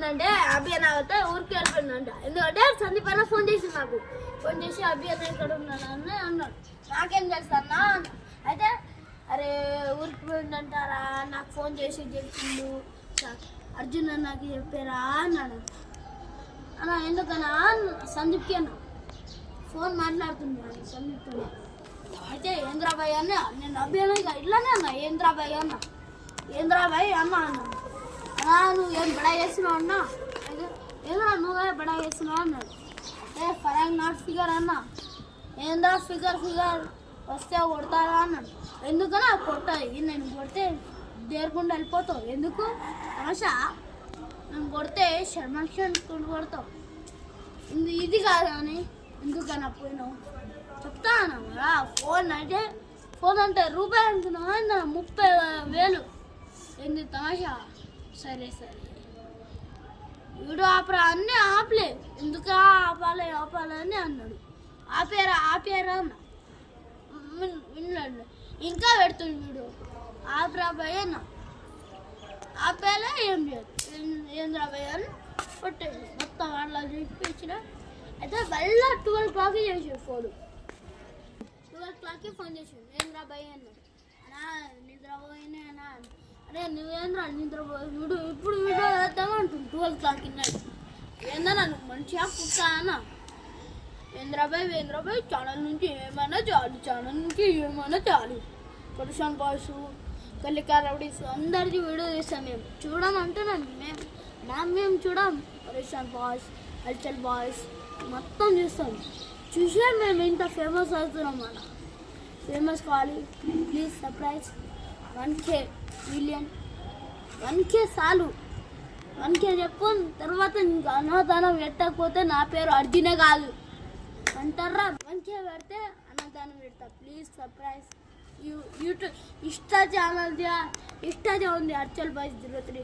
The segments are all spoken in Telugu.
ఏమైందంటే అభి అన్న అయితే ఊరికి వెళ్ళిపోయిందంట. ఎందుకంటే సందీప్ అన్న ఫోన్ చేసి నాకు ఫోన్ చేసి అభి అన్న ఇక్కడ ఉన్నాను అని అన్నాడు. నాకేం తెలుసు అన్న అయితే అరే ఊరికి పోయిందంటారా నాకు ఫోన్ చేసి చెప్పిండు అర్జున్ అన్నకి చెప్పారా అన్నాడు. అన్న ఎందుకన్నా సందీప్కి అన్న ఫోన్ మాట్లాడుతున్నాను సందీప్తో. అయితే ఏంద్రాబాయ్ అన్న నేను అభి అన్న ఇట్లానే అన్న ఏంద్రాబాయ్ అన్న ఏంద్రాబాయ్ అన్న అన్నా నువ్వు ఏం బడా చేస్తున్నావు అన్నా ఏంద్రా నువ్వే బడా చేస్తున్నావు అన్నాడు. ఏ ఫరాంగ్ నాట్ ఫిగర్ అన్న ఏంద్రా ఫిగర్ వస్తే కొడతారా అన్నాడు. ఎందుకన్నా కొట్టాయి నేను కొడితే దేరకుండా వెళ్ళిపోతావు ఎందుకు ఆశ నేను కొడితే శర్మన్ కొడతావు ఇది కాదు అని ఎందుకన్నా పోయినావు చెప్తా అన్నా. ఫోన్ అంటే ఫోన్ అంటే రూపాయలు అనుకున్నావు 30,000 ఏంది తమాషా. సరే వీడు ఆపరా అన్నీ ఆపలే ఎందుకు ఆపాలని అన్నాడు. ఆపారా అన్న విన్నాడు ఇంకా పెడుతుంది వీడు ఆపరా భయ అన్న ఆపేలా ఏం లేదు ఏంద్రా భయ అని కొట్టేది మొత్తం వాళ్ళ చూపించిన. అయితే మళ్ళీ 12 o'clock చేసాడు ఫోన్ 12 o'clock ఫోన్ చేసాడు ఏంద్రా భయ అన్నాడు. అన్నా నిద్రపోయినా అన్నా అరే నువ్వేంద్రా నిద్రపోయి ఇప్పుడు వీడియో వేద్దామంటుంది 12 o'clock నైట్ ఏందన్నా నువ్వు మంచిగా పుట్టా అన్న వేంద్రాబాయ్ ఛానల్ నుంచి ఏమైనా చాలు పొల్యూషన్ బాయ్స్ కలికా రౌడీస్ అందరిది వీడియో చేస్తాం మేము చూడమంటున్నాం మేము చూడం పొల్యూషన్ బాయ్స్ హల్చల్ బాయ్స్ మొత్తం చూస్తాం చూసినా మేము ఇంత ఫేమస్ అవుతున్నాం అన్న ఫేమస్ కావాలి please surprise 1K million 1K చాలు 1K చెప్పు తర్వాత ఇంకా అన్నదానం పెట్టకపోతే నా పేరు అర్జునే కాదు అంటారా. 1K పెడితే అన్నదానం పెడతా ప్లీజ్ సర్ప్రైజ్ యూట్యూబ్ ఇన్స్టా ఉంది హర్చల్ బాయ్స్ 03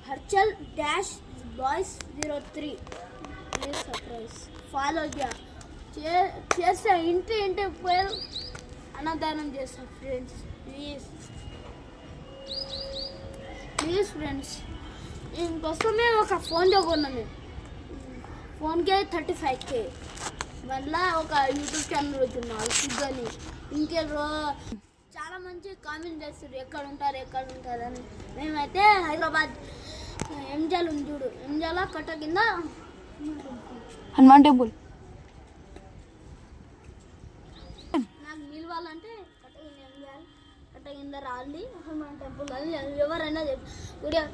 హర్చల్ -boys 03 ప్లీజ్ సర్ప్రైజ్ ఫాలో చేస్తా ఇంటి పోయి అన్నదానం చేస్తాం ఫ్రెండ్స్ ప్లీజ్ ఫ్రెండ్స్. ఇంకొస్తామే ఒక ఫోన్ కొన్నాం మేము ఫోన్కే 35K మళ్ళీ ఒక యూట్యూబ్ ఛానల్ వచ్చినారు సిగ్గని ఇంకే చాలా మంచి కామెంట్ చేస్తారు ఎక్కడ ఉంటారు అని. మేమైతే హైదరాబాద్ ఎంజాల్ ఉంది చూడు ఎంజాల కట్ట కింద హనుమాన్ టెంపుల్ నాకు నిలవాలంటే కట్ట కింద రాలి హనుమాన్ టెంపుల్ అది ఎవరైనా వీడియో